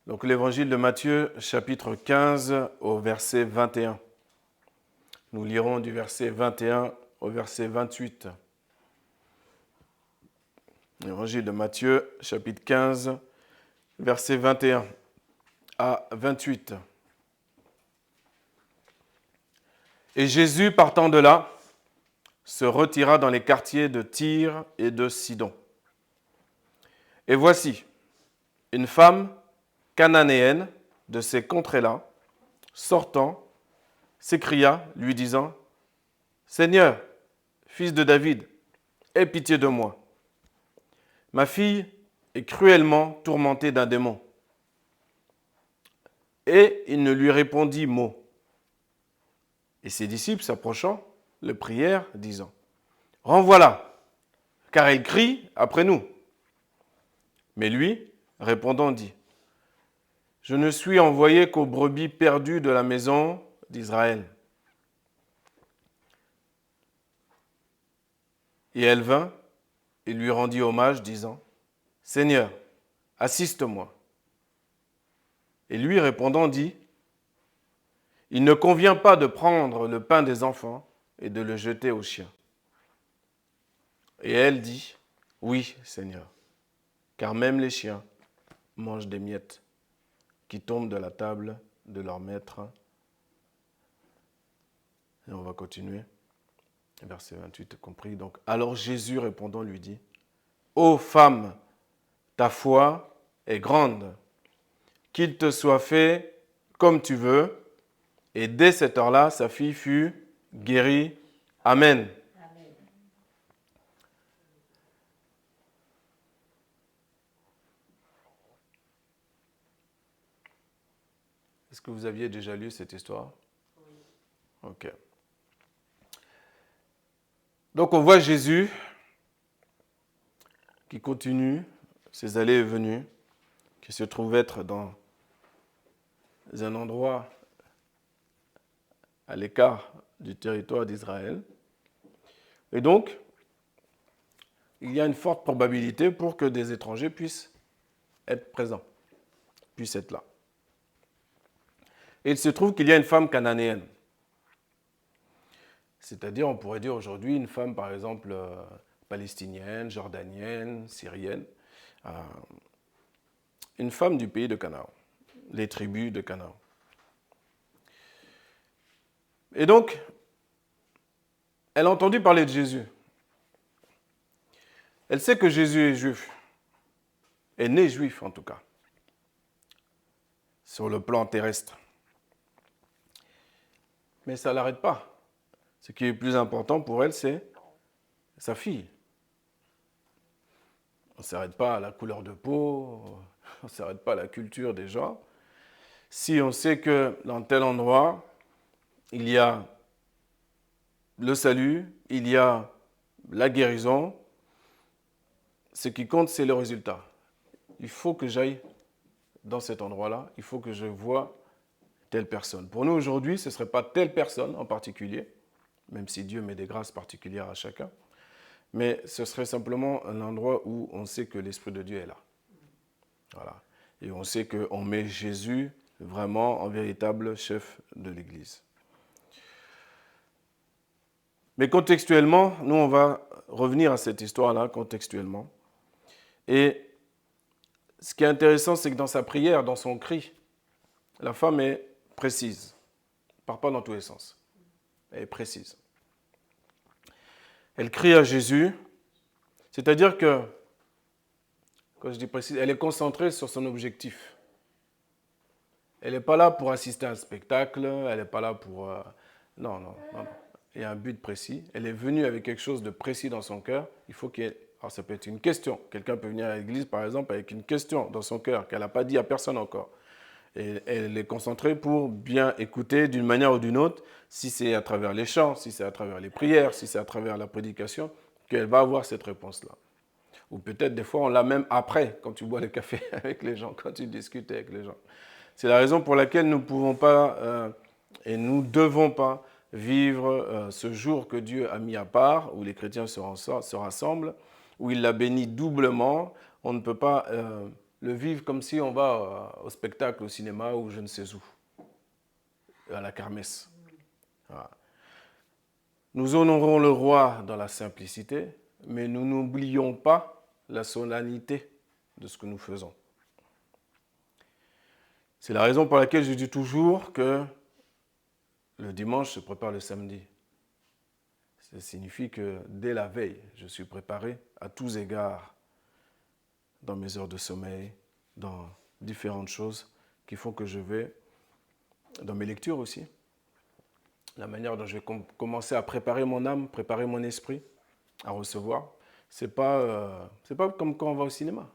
Donc l'évangile de Matthieu, chapitre 15, au verset 21. Nous lirons du verset 21 au verset 28. L'évangile de Matthieu, chapitre 15, verset 21 à 28. Et Jésus, partant de là, se retira dans les quartiers de Tyr et de Sidon. Et voici, une femme cananéenne de ces contrées-là, sortant, s'écria, lui disant, « Seigneur, fils de David, aie pitié de moi. Ma fille est cruellement tourmentée d'un démon. » Et il ne lui répondit mot. Et ses disciples, s'approchant, le prièrent, disant, « Renvoie-la, car elle crie après nous. » Mais lui, répondant, dit, « Je ne suis envoyé qu'aux brebis perdues de la maison d'Israël. » Et elle vint et lui rendit hommage, disant, « Seigneur, assiste-moi. » Et lui, répondant, dit, « Il ne convient pas de prendre le pain des enfants et de le jeter aux chiens. » Et elle dit, « Oui, Seigneur, car même les chiens mangent des miettes qui tombent de la table de leur maître. » Et on va continuer. Verset 28 compris. Donc, alors Jésus répondant lui dit, « Ô femme, ta foi est grande, qu'il te soit fait comme tu veux. » Et dès cette heure-là, sa fille fut guérie. Amen. Amen. Est-ce que vous aviez déjà lu cette histoire? Oui. Ok. Donc on voit Jésus qui continue ses allées et venues, qui se trouve être dans un endroit à l'écart du territoire d'Israël. Et donc, il y a une forte probabilité pour que des étrangers puissent être présents, puissent être là. Et il se trouve qu'il y a une femme cananéenne. C'est-à-dire, on pourrait dire aujourd'hui, une femme, par exemple, palestinienne, jordanienne, syrienne, une femme du pays de Canaan, les tribus de Canaan. Et donc, elle a entendu parler de Jésus. Elle sait que Jésus est juif, est né juif en tout cas, sur le plan terrestre. Mais ça ne l'arrête pas. Ce qui est plus important pour elle, c'est sa fille. On ne s'arrête pas à la couleur de peau, on ne s'arrête pas à la culture des gens. Si on sait que dans tel endroit, il y a le salut, il y a la guérison, ce qui compte, c'est le résultat. Il faut que j'aille dans cet endroit-là, il faut que je voie telle personne. Pour nous, aujourd'hui, ce ne serait pas telle personne en particulier, même si Dieu met des grâces particulières à chacun, mais ce serait simplement un endroit où on sait que l'Esprit de Dieu est là. Voilà. Et on sait qu'on met Jésus vraiment en véritable chef de l'Église. Mais contextuellement, nous, on va revenir à cette histoire-là, contextuellement. Et ce qui est intéressant, c'est que dans sa prière, dans son cri, la femme est précise. Elle ne part pas dans tous les sens. Elle est précise. Elle crie à Jésus, c'est-à-dire que, quand je dis précise, elle est concentrée sur son objectif. Elle n'est pas là pour assister à un spectacle, elle n'est pas là pour... Non. Il y a un but précis. Elle est venue avec quelque chose de précis dans son cœur. Il faut qu'il y ait... Alors ça peut être une question. Quelqu'un peut venir à l'église, par exemple, avec une question dans son cœur qu'elle n'a pas dit à personne encore. Et elle est concentrée pour bien écouter d'une manière ou d'une autre, si c'est à travers les chants, si c'est à travers les prières, si c'est à travers la prédication, qu'elle va avoir cette réponse-là. Ou peut-être des fois, on l'a même après, quand tu bois le café avec les gens, quand tu discutes avec les gens. C'est la raison pour laquelle nous ne pouvons pas et nous ne devons pas vivre ce jour que Dieu a mis à part, où les chrétiens se rassemblent, où il l'a béni doublement. On ne peut pas le vivre comme si on va au spectacle, au cinéma ou je ne sais où, à la kermesse. Voilà. Nous honorons le roi dans la simplicité, mais nous n'oublions pas la solennité de ce que nous faisons. C'est la raison pour laquelle je dis toujours que le dimanche se prépare le samedi. Ça signifie que dès la veille, je suis préparé à tous égards dans mes heures de sommeil, dans différentes choses qui font que je vais, dans mes lectures aussi, la manière dont je vais commencer à préparer mon âme, préparer mon esprit à recevoir. C'est pas comme quand on va au cinéma.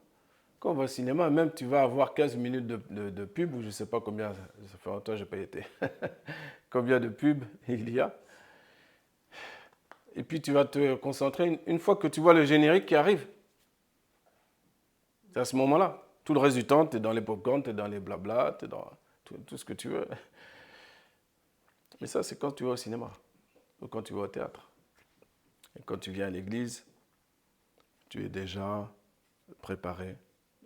Quand on va au cinéma, même tu vas avoir 15 minutes de pub, ou je ne sais pas combien, ça fait longtemps que je n'ai pas été, combien de pubs il y a. Et puis tu vas te concentrer une fois que tu vois le générique qui arrive. C'est à ce moment-là. Tout le reste du temps, tu es dans les pop-corn, tu es dans les blabla, tu es dans tout ce que tu veux. Mais ça, c'est quand tu vas au cinéma ou quand tu vas au théâtre. Et quand tu viens à l'église, tu es déjà préparé.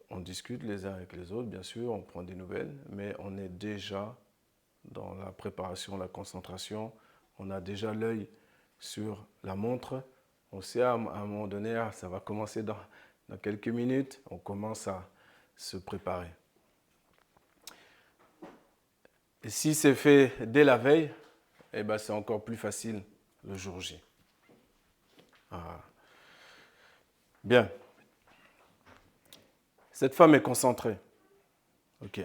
On discute les uns avec les autres, bien sûr, on prend des nouvelles, mais on est déjà dans la préparation, la concentration. On a déjà l'œil sur la montre. On sait à un moment donné, ça va commencer dans quelques minutes. On commence à se préparer. Et si c'est fait dès la veille, eh ben c'est encore plus facile le jour J. Ah. Bien. Cette femme est concentrée. Ok.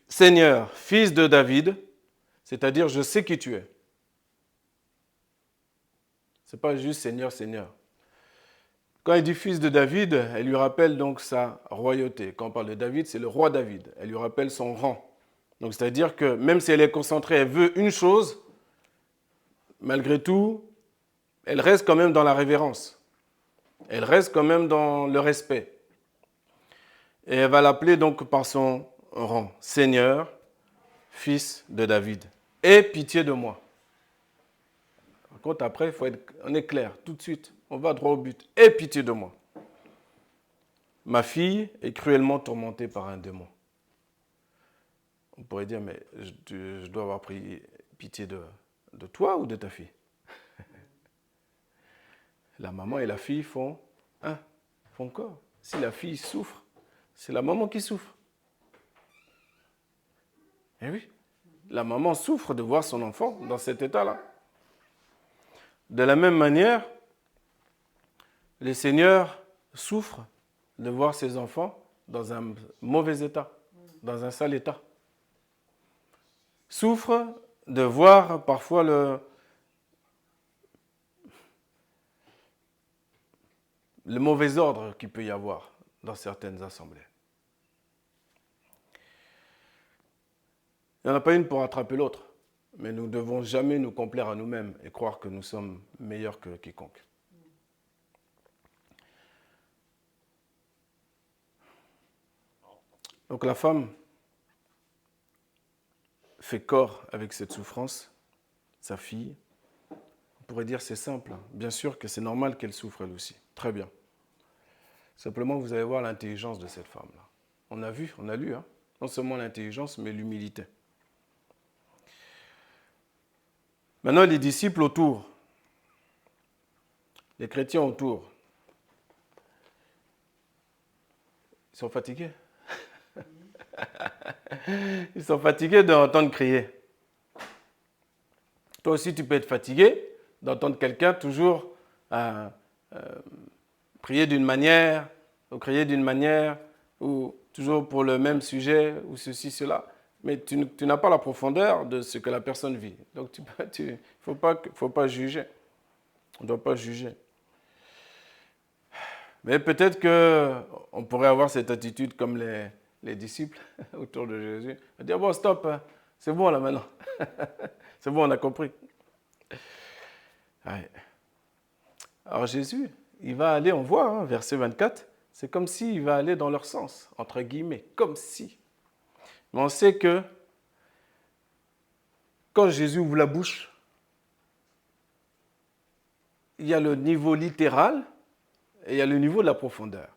Seigneur, fils de David, c'est-à-dire je sais qui tu es. Ce n'est pas juste Seigneur, Seigneur. Quand elle dit fils de David, elle lui rappelle donc sa royauté. Quand on parle de David, c'est le roi David. Elle lui rappelle son rang. Donc c'est-à-dire que même si elle est concentrée, elle veut une chose, malgré tout, elle reste quand même dans la révérence. Elle reste quand même dans le respect. Et elle va l'appeler donc par son rang. Seigneur, fils de David. Aie pitié de moi. Par contre, après, on est clair, tout de suite. On va droit au but. Aie pitié de moi. Ma fille est cruellement tourmentée par un démon. On pourrait dire, mais je dois avoir pris pitié de toi ou de ta fille? La maman et la fille font corps. Si la fille souffre, c'est la maman qui souffre. Eh oui, la maman souffre de voir son enfant dans cet état-là. De la même manière, les seigneurs souffrent de voir ses enfants dans un mauvais état, dans un sale état. Souffrent de voir parfois le mauvais ordre qu'il peut y avoir dans certaines assemblées. Il n'y en a pas une pour attraper l'autre, mais nous ne devons jamais nous complaire à nous-mêmes et croire que nous sommes meilleurs que quiconque. Donc la femme fait corps avec cette souffrance, sa fille. On pourrait dire c'est simple, bien sûr que c'est normal qu'elle souffre elle aussi, très bien. Simplement, vous allez voir l'intelligence de cette femme-là. On a vu, on a lu, non seulement l'intelligence, mais l'humilité. Maintenant, les disciples autour, les chrétiens autour, ils sont fatigués. Ils sont fatigués d'entendre crier. Toi aussi, tu peux être fatigué d'entendre quelqu'un toujours prier d'une manière, ou crier d'une manière, ou toujours pour le même sujet, ou ceci, cela. Mais tu n'as pas la profondeur de ce que la personne vit. Donc, il ne faut pas juger. On ne doit pas juger. Mais peut-être qu'on pourrait avoir cette attitude comme les disciples autour de Jésus. Dire, bon, stop, c'est bon là maintenant. C'est bon, on a compris. Ouais. Alors Jésus, il va aller, on voit, verset 24, c'est comme s'il va aller dans leur sens, entre guillemets, comme si. Mais on sait que quand Jésus ouvre la bouche, il y a le niveau littéral et il y a le niveau de la profondeur.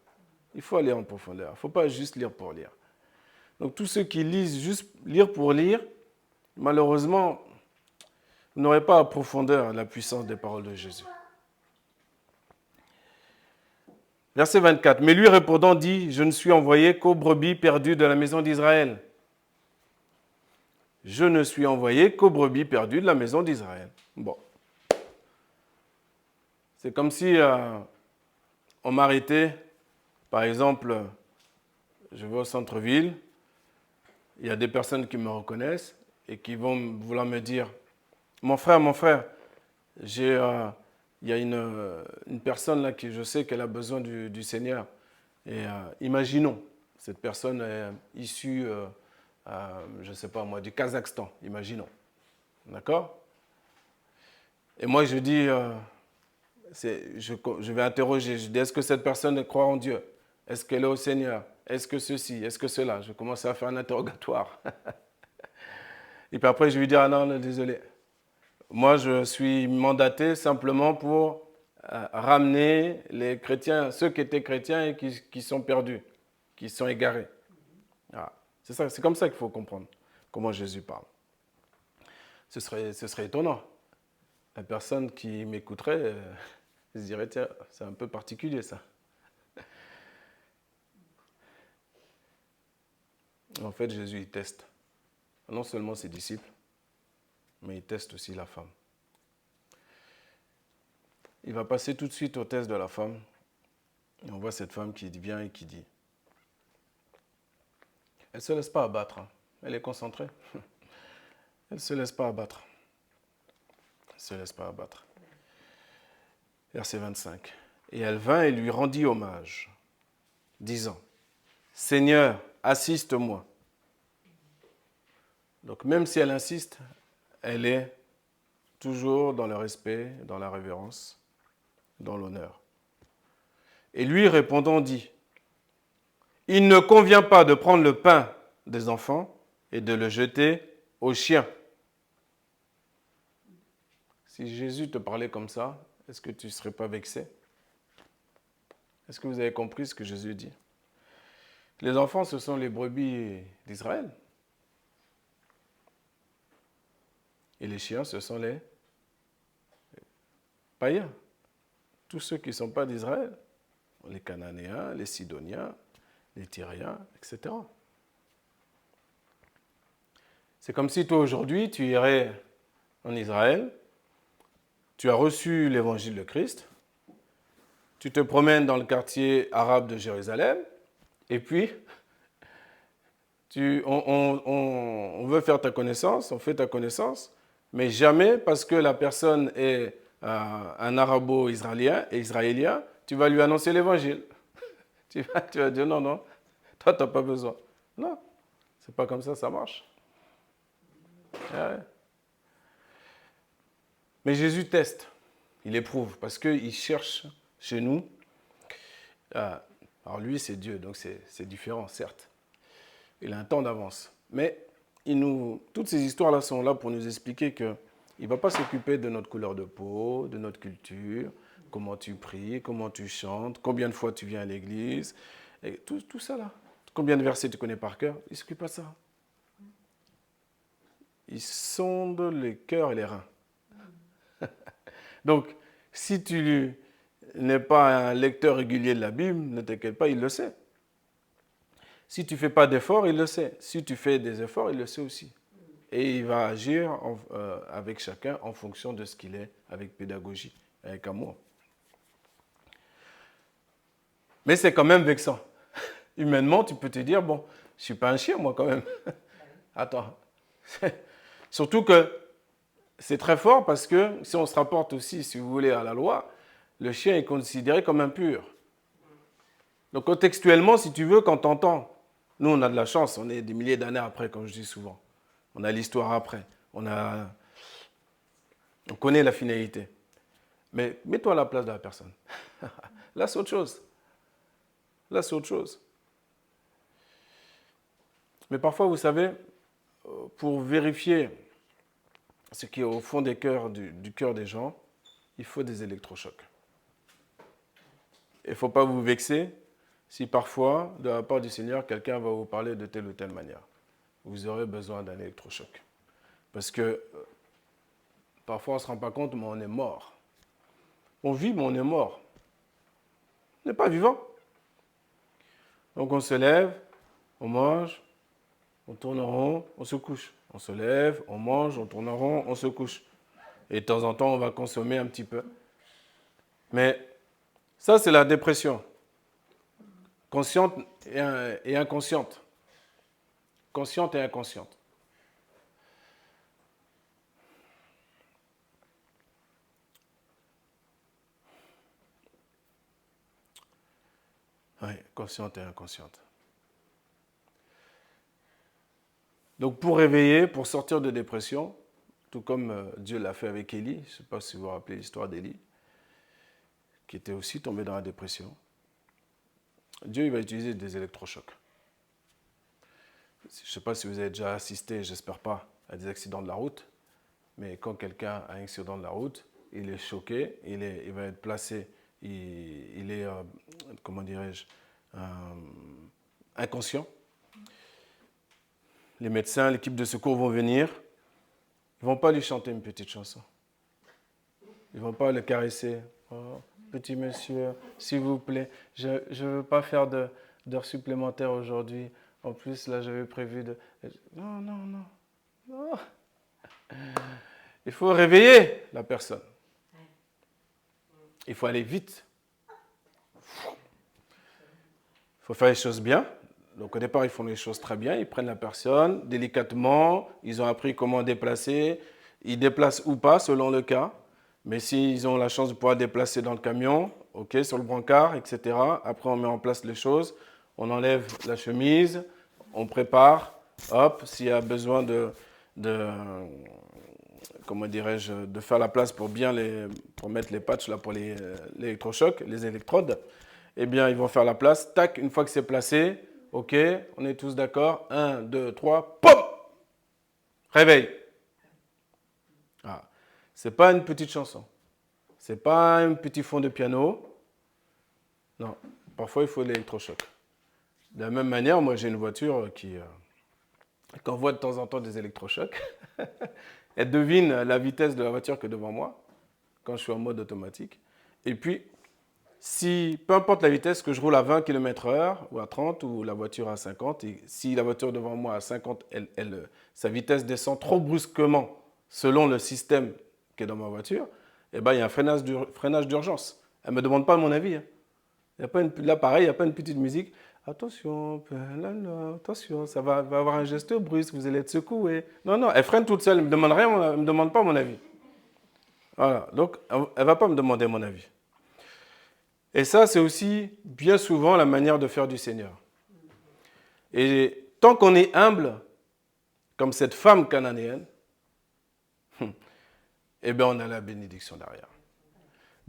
Il faut aller en profondeur. Il ne faut pas juste lire pour lire. Donc tous ceux qui lisent juste lire pour lire, malheureusement, vous n'aurez pas en profondeur la puissance des paroles de Jésus. Verset 24. Mais lui répondant dit, je ne suis envoyé qu'aux brebis perdues de la maison d'Israël. Je ne suis envoyé qu'aux brebis perdues de la maison d'Israël. Bon. C'est comme si on m'arrêtait, par exemple, je vais au centre-ville, il y a des personnes qui me reconnaissent et qui vont vouloir me dire, mon frère, il y a une personne là qui je sais qu'elle a besoin du Seigneur. Et imaginons, cette personne est issue, je ne sais pas moi, du Kazakhstan, imaginons. D'accord? Et moi je dis, je vais interroger, je dis, est-ce que cette personne croit en Dieu? Est-ce qu'elle est au Seigneur? Est-ce que ceci? Est-ce que cela? Je commence à faire un interrogatoire. Et puis après je lui dis, ah non, désolé. Moi, je suis mandaté simplement pour ramener les chrétiens, ceux qui étaient chrétiens et qui sont perdus, qui sont égarés. Ah, c'est comme ça qu'il faut comprendre comment Jésus parle. Ce serait étonnant. La personne qui m'écouterait, se dirait, tiens, c'est un peu particulier ça. En fait, Jésus, il teste non seulement ses disciples, mais il teste aussi la femme. Il va passer tout de suite au test de la femme. Et on voit cette femme qui vient et qui dit. Elle ne se laisse pas abattre. Hein. Elle est concentrée. Elle ne se laisse pas abattre. Elle ne se laisse pas abattre. Verset 25. Et elle vint et lui rendit hommage, disant, Seigneur, assiste-moi. Donc même si elle insiste, elle est toujours dans le respect, dans la révérence, dans l'honneur. Et lui répondant dit, il ne convient pas de prendre le pain des enfants et de le jeter aux chiens. Si Jésus te parlait comme ça, est-ce que tu ne serais pas vexé? Est-ce que vous avez compris ce que Jésus dit? Les enfants, ce sont les brebis d'Israël. Et les chiens, ce sont les païens. Tous ceux qui ne sont pas d'Israël. Les Cananéens, les Sidoniens, les Tyriens, etc. C'est comme si toi aujourd'hui, tu irais en Israël, tu as reçu l'évangile de Christ, tu te promènes dans le quartier arabe de Jérusalem, et puis on veut faire ta connaissance, on fait ta connaissance, mais jamais parce que la personne est un arabo-israélien, tu vas lui annoncer l'évangile. Tu vas dire non, toi, tu n'as pas besoin. Non, c'est pas comme ça marche. Ouais. Mais Jésus teste, il éprouve, parce qu'il cherche chez nous. Alors lui, c'est Dieu, donc c'est différent, certes. Il a un temps d'avance. Mais toutes ces histoires-là sont là pour nous expliquer qu'il ne va pas s'occuper de notre couleur de peau, de notre culture, comment tu pries, comment tu chantes, combien de fois tu viens à l'église, et tout ça là. Combien de versets tu connais par cœur, il ne s'occupe pas de ça. Il sonde les cœurs et les reins. Donc, si tu n'es pas un lecteur régulier de la Bible, ne t'inquiète pas, il le sait. Si tu ne fais pas d'efforts, il le sait. Si tu fais des efforts, il le sait aussi. Et il va agir avec chacun en fonction de ce qu'il est, avec pédagogie, avec amour. Mais c'est quand même vexant. Humainement, tu peux te dire, bon, je ne suis pas un chien, moi, quand même. Attends. Surtout que c'est très fort parce que si on se rapporte aussi, si vous voulez, à la loi, le chien est considéré comme impur. Donc contextuellement, si tu veux, quand tu entends, nous on a de la chance, on est des milliers d'années après, comme je dis souvent. On a l'histoire après, on connaît la finalité. Mais mets-toi à la place de la personne. Là, c'est autre chose. Là, c'est autre chose. Mais parfois, vous savez, pour vérifier ce qui est au fond du cœur des gens, il faut des électrochocs. Il ne faut pas vous vexer si parfois, de la part du Seigneur, quelqu'un va vous parler de telle ou telle manière. Vous aurez besoin d'un électrochoc. Parce que parfois, on ne se rend pas compte, mais on est mort. On vit, mais on est mort. On n'est pas vivant. Donc on se lève, on mange, on tourne en rond, on se couche. On se lève, on mange, on tourne en rond, on se couche. Et de temps en temps, on va consommer un petit peu. Mais ça, c'est la dépression. Consciente et inconsciente. Consciente et inconsciente. Oui, consciente et inconsciente. Donc pour réveiller, pour sortir de dépression, tout comme Dieu l'a fait avec Élie, je ne sais pas si vous vous rappelez l'histoire d'Élie, qui était aussi tombé dans la dépression, Dieu il va utiliser des électrochocs. Je ne sais pas si vous avez déjà assisté, j'espère pas, à des accidents de la route, mais quand quelqu'un a un accident de la route, il est choqué, il va être placé, il est, comment dirais-je, inconscient. Les médecins, l'équipe de secours vont venir, ils ne vont pas lui chanter une petite chanson. Ils ne vont pas le caresser. Oh, petit monsieur, s'il vous plaît, je ne veux pas faire d'heures supplémentaires aujourd'hui. En plus, là, j'avais prévu de... Non, non, non. Non. Il faut réveiller la personne. Il faut aller vite. Il faut faire les choses bien. Donc au départ, ils font les choses très bien. Ils prennent la personne délicatement. Ils ont appris comment déplacer. Ils déplacent ou pas, selon le cas. Mais s'ils ont la chance de pouvoir déplacer dans le camion, ok, sur le brancard, etc. Après, on met en place les choses. On enlève la chemise. On prépare. Hop, s'il y a besoin comment dirais-je, de faire la place pour pour mettre les patchs là pour l'électrochoc, les électrodes, eh bien, ils vont faire la place. Tac, une fois que c'est placé, ok, on est tous d'accord. 1, 2, 3, pom! Réveil. Ah. Ce n'est pas une petite chanson. Ce n'est pas un petit fond de piano. Non, parfois il faut l'électrochoc. De la même manière, moi j'ai une voiture qui envoie de temps en temps des électrochocs. Elle devine la vitesse de la voiture que devant moi, quand je suis en mode automatique. Et puis, peu importe la vitesse, que je roule à 20 km/h ou à 30 ou la voiture à 50, et si la voiture devant moi à 50, sa vitesse descend trop brusquement selon le système qui est dans ma voiture, eh ben, il y a un freinage d'urgence. Elle ne me demande pas mon avis. Hein. Là, pareil, il n'y a pas une petite musique. Attention, attention, ça va avoir un geste brusque, vous allez être secoué. Non, non, elle freine toute seule, elle ne me demande rien, elle ne me demande pas mon avis. Voilà, donc elle ne va pas me demander mon avis. Et ça, c'est aussi bien souvent la manière de faire du Seigneur. Et tant qu'on est humble, comme cette femme cananéenne, eh bien, on a la bénédiction derrière.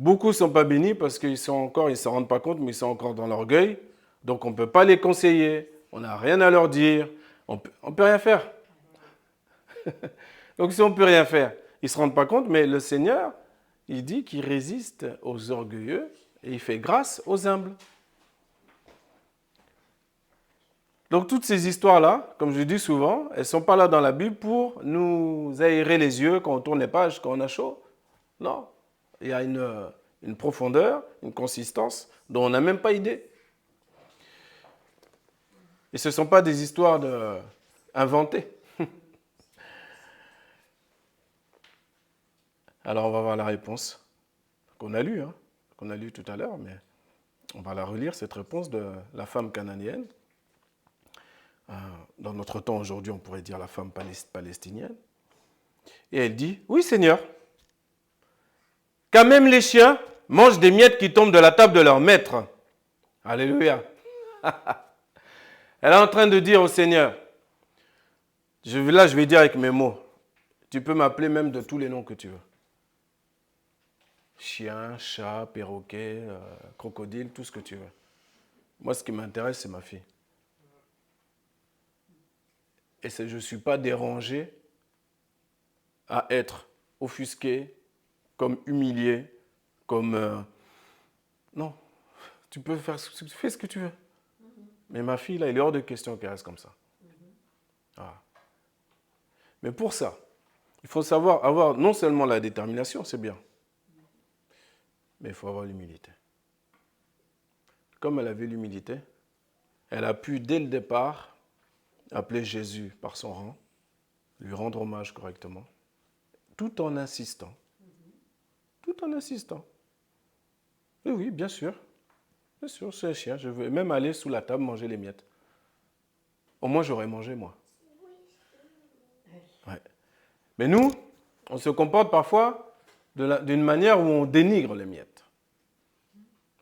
Beaucoup ne sont pas bénis parce qu'ils ne se rendent pas compte, mais ils sont encore dans l'orgueil. Donc, on ne peut pas les conseiller, on n'a rien à leur dire, on ne peut rien faire. Donc, si on ne peut rien faire, ils ne se rendent pas compte, mais le Seigneur, il dit qu'il résiste aux orgueilleux et il fait grâce aux humbles. Donc toutes ces histoires-là, comme je dis souvent, elles ne sont pas là dans la Bible pour nous aérer les yeux quand on tourne les pages, quand on a chaud. Non, il y a une profondeur, une consistance dont on n'a même pas idée. Et ce ne sont pas des histoires inventées. Alors on va voir la réponse qu'on a lue tout à l'heure, mais on va la relire, cette réponse de la femme cananéenne. Dans notre temps aujourd'hui, on pourrait dire la femme palestinienne. Et elle dit, oui Seigneur, car même les chiens mangent des miettes qui tombent de la table de leur maître. Alléluia. Elle est en train de dire au Seigneur, là je vais dire avec mes mots, tu peux m'appeler même de tous les noms que tu veux. Chien, chat, perroquet, crocodile, tout ce que tu veux. Moi, ce qui m'intéresse, c'est ma fille. Et je ne suis pas dérangé à être offusqué, comme humilié, comme... Non, tu peux faire ce que tu veux. Mais ma fille, là, il est hors de question qu'elle reste comme ça. Voilà. Mais pour ça, il faut savoir avoir non seulement la détermination, c'est bien, mais il faut avoir l'humilité. Comme elle avait l'humilité, elle a pu, dès le départ, appeler Jésus par son rang, lui rendre hommage correctement, tout en insistant. Tout en insistant. Et oui, bien sûr, c'est un chien. Je veux même aller sous la table manger les miettes. Au moins, j'aurais mangé, moi. Ouais. Mais nous, on se comporte parfois d'une manière où on dénigre les miettes.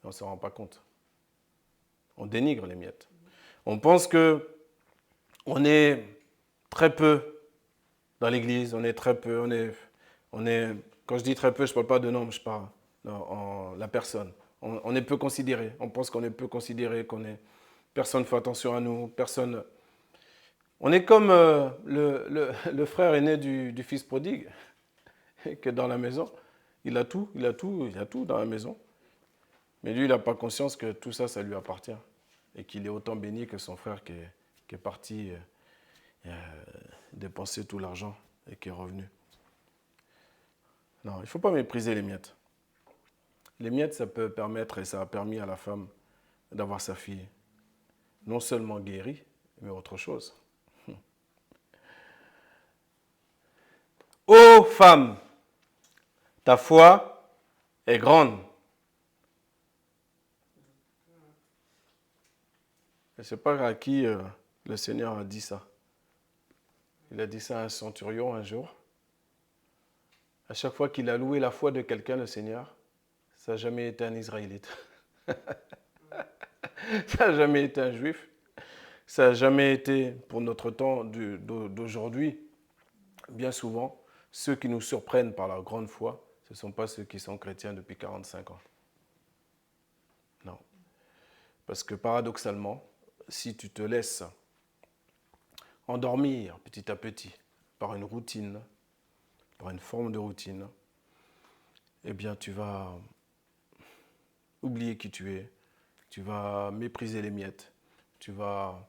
On ne se rend pas compte. On dénigre les miettes. On pense que on est très peu dans l'église, on est très peu, quand je dis très peu, je ne parle pas de nombre, je parle en la personne. On est peu considéré. On pense qu'on est peu considéré, personne ne fait attention à nous, personne. On est comme le frère aîné du fils prodigue, qui est dans la maison. Il a tout dans la maison. Mais lui, il n'a pas conscience que tout ça, ça lui appartient. Et qu'il est autant béni que son frère qui est parti dépenser tout l'argent et qui est revenu. Non, il ne faut pas mépriser les miettes. Les miettes, ça peut permettre, et ça a permis à la femme d'avoir sa fille non seulement guérie, mais autre chose. Ô femme, ta foi est grande. Je ne sais pas à qui le Seigneur a dit ça. Il a dit ça à un centurion un jour. À chaque fois qu'il a loué la foi de quelqu'un, le Seigneur, ça n'a jamais été un Israélite. Ça n'a jamais été un Juif. Ça n'a jamais été, pour notre temps d'aujourd'hui, bien souvent, ceux qui nous surprennent par leur grande foi, ce ne sont pas ceux qui sont chrétiens depuis 45 ans. Non. Parce que paradoxalement, si tu te laisses endormir petit à petit par une routine, par une forme de routine, eh bien tu vas oublier qui tu es, tu vas mépriser les miettes, tu vas...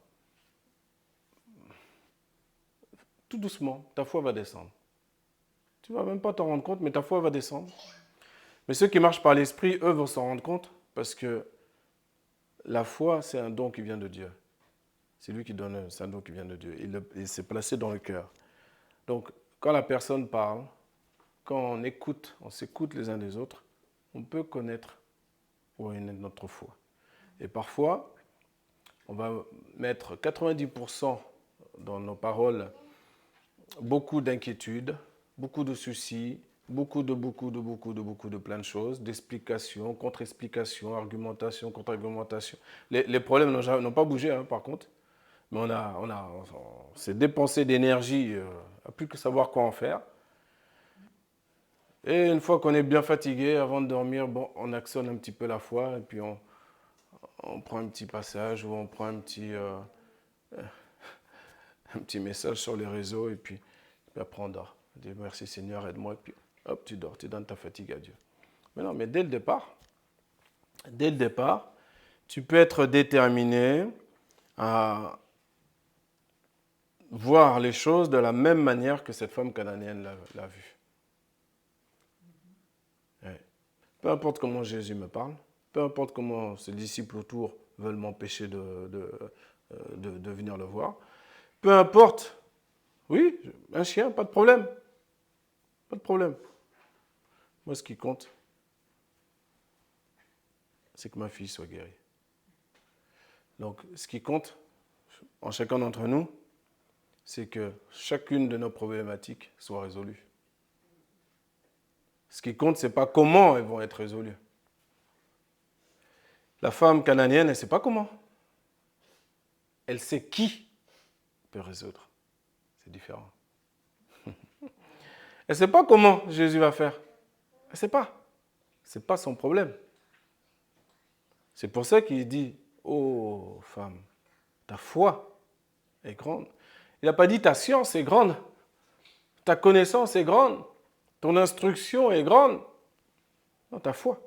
Tout doucement, ta foi va descendre. Tu ne vas même pas t'en rendre compte, mais ta foi va descendre. Mais ceux qui marchent par l'esprit, eux, vont s'en rendre compte parce que la foi, c'est un don qui vient de Dieu. C'est lui qui donne, c'est un don qui vient de Dieu. Il s'est placé dans le cœur. Donc, quand la personne parle, quand on s'écoute les uns des autres, on peut connaître où est notre foi. Et parfois, on va mettre 90% dans nos paroles beaucoup d'inquiétudes, beaucoup de soucis, beaucoup de plein de choses, d'explications, contre-explications, argumentation, contre-argumentation. Les problèmes n'ont pas bougé, hein, par contre, mais on s'est dépensé d'énergie à plus que savoir quoi en faire. Et une fois qu'on est bien fatigué, avant de dormir, bon, on actionne un petit peu la foi, et puis on prend un petit passage, ou on prend un petit message sur les réseaux, et puis après on dort. On dit merci Seigneur, aide-moi, et puis hop, tu dors, tu donnes ta fatigue à Dieu. Mais non, mais dès le départ, tu peux être déterminé à voir les choses de la même manière que cette femme cananéenne l'a vu. Ouais. Peu importe comment Jésus me parle, peu importe comment ses disciples autour veulent m'empêcher de venir le voir, peu importe, oui, un chien, pas de problème. Pas de problème. Moi, ce qui compte, c'est que ma fille soit guérie. Donc, ce qui compte, en chacun d'entre nous, c'est que chacune de nos problématiques soit résolue. Ce qui compte, ce n'est pas comment elles vont être résolues. La femme cananéenne, elle ne sait pas comment. Elle sait qui peut résoudre. C'est différent. Elle ne sait pas comment Jésus va faire. Elle ne sait pas. Ce n'est pas son problème. C'est pour ça qu'il dit, oh femme, ta foi est grande. Il n'a pas dit ta science est grande, ta connaissance est grande, ton instruction est grande. Non, ta foi.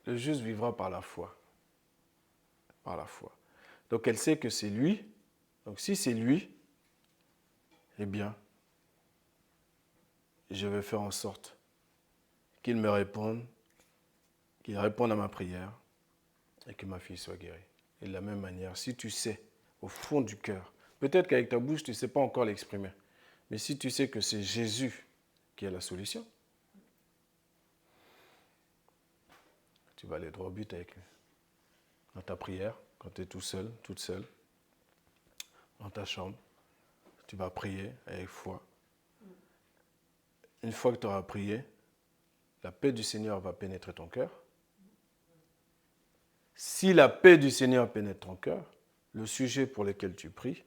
Le juste vivra par la foi. Par la foi. Donc elle sait que c'est lui. Donc si c'est lui, eh bien, je vais faire en sorte qu'il me réponde, qu'il réponde à ma prière et que ma fille soit guérie. Et de la même manière, si tu sais, au fond du cœur, peut-être qu'avec ta bouche, tu ne sais pas encore l'exprimer, mais si tu sais que c'est Jésus qui est la solution, tu vas aller droit au but avec lui. Dans ta prière, quand tu es tout seul, toute seule, dans ta chambre, tu vas prier avec foi. Une fois que tu auras prié, la paix du Seigneur va pénétrer ton cœur. Si la paix du Seigneur pénètre ton cœur, le sujet pour lequel tu pries,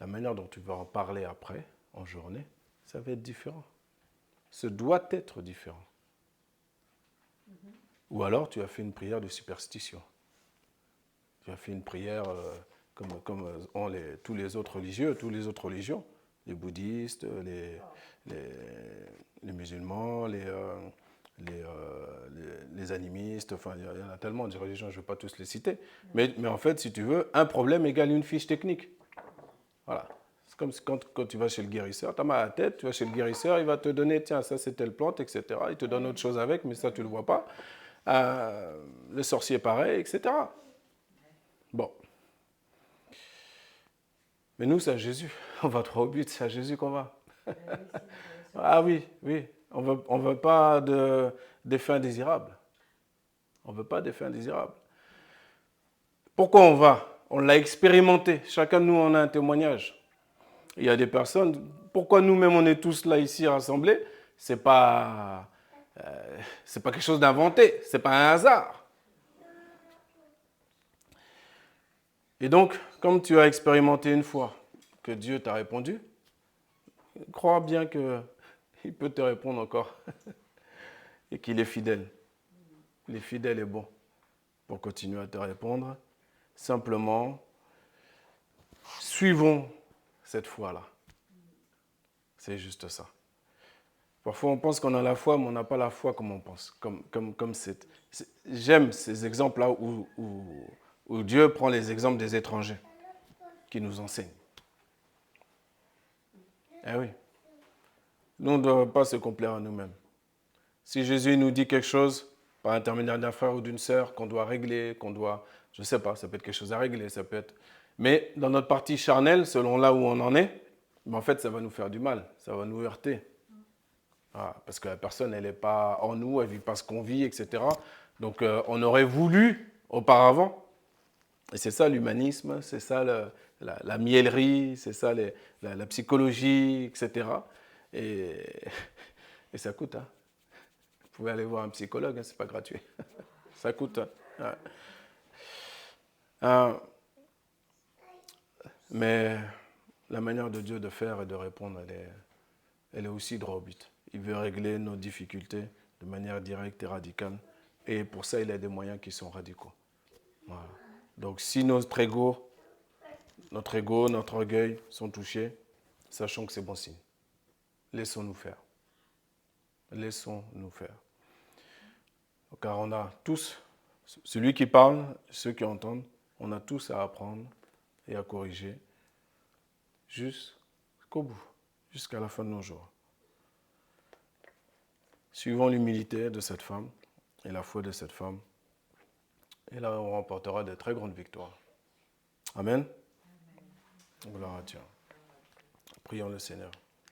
la manière dont tu vas en parler après, en journée, ça va être différent. Ce doit être différent. Ou alors tu as fait une prière de superstition. Tu as fait une prière comme ont tous les autres religieux, toutes les autres religions, les bouddhistes, les musulmans, les animistes, enfin il y en a tellement de religions, je ne vais pas tous les citer. Mais en fait, si tu veux, un problème égale une fiche technique. Voilà. C'est comme quand tu vas chez le guérisseur, tu as mal à la tête, tu vas chez le guérisseur, il va te donner, tiens, ça c'est telle plante, etc. Il te donne autre chose avec, mais ça tu ne le vois pas. Le sorcier pareil, etc. Bon. Mais nous, c'est à Jésus. On va droit au but, c'est à Jésus qu'on va. Ah oui, oui. On ne veut pas des fins désirables. On ne veut pas des fins désirables. Pourquoi on va? On l'a expérimenté. Chacun de nous en a un témoignage. Il y a des personnes, pourquoi nous-mêmes on est tous là ici rassemblés? C'est pas quelque chose d'inventé, c'est pas un hasard. Et donc, comme tu as expérimenté une fois que Dieu t'a répondu, crois bien qu'il peut te répondre encore et qu'il est fidèle. Il est fidèle et bon pour continuer à te répondre. Simplement, suivons cette foi-là. C'est juste ça. Parfois, on pense qu'on a la foi, mais on n'a pas la foi comme on pense. J'aime ces exemples-là où Dieu prend les exemples des étrangers qui nous enseignent. Eh oui. Nous, on ne doit pas se complaire à nous-mêmes. Si Jésus nous dit quelque chose, par intermédiaire d'un frère ou d'une sœur, qu'on doit régler, je ne sais pas, ça peut être quelque chose à régler, ça peut être... Mais dans notre partie charnelle, selon là où on en est, en fait, ça va nous faire du mal, ça va nous heurter. Voilà, parce que la personne, elle n'est pas en nous, elle ne vit pas ce qu'on vit, etc. Donc, on aurait voulu, auparavant, et c'est ça l'humanisme, c'est ça la mielerie, c'est ça la psychologie, etc. Et ça coûte, hein. Vous pouvez aller voir un psychologue, hein, ce n'est pas gratuit. Ça coûte. Hein. Ouais. Mais la manière de Dieu de faire et de répondre, elle est aussi droit au but. Il veut régler nos difficultés de manière directe et radicale. Et pour ça, il a des moyens qui sont radicaux. Voilà. Donc si notre ego, notre orgueil sont touchés, sachons que c'est bon signe. Laissons-nous faire. Laissons-nous faire. Car on a tous, celui qui parle, ceux qui entendent, on a tous à apprendre et à corriger jusqu'au bout, jusqu'à la fin de nos jours. Suivons l'humilité de cette femme et la foi de cette femme. Et là, on remportera de très grandes victoires. Amen. Gloire à Dieu. Prions le Seigneur.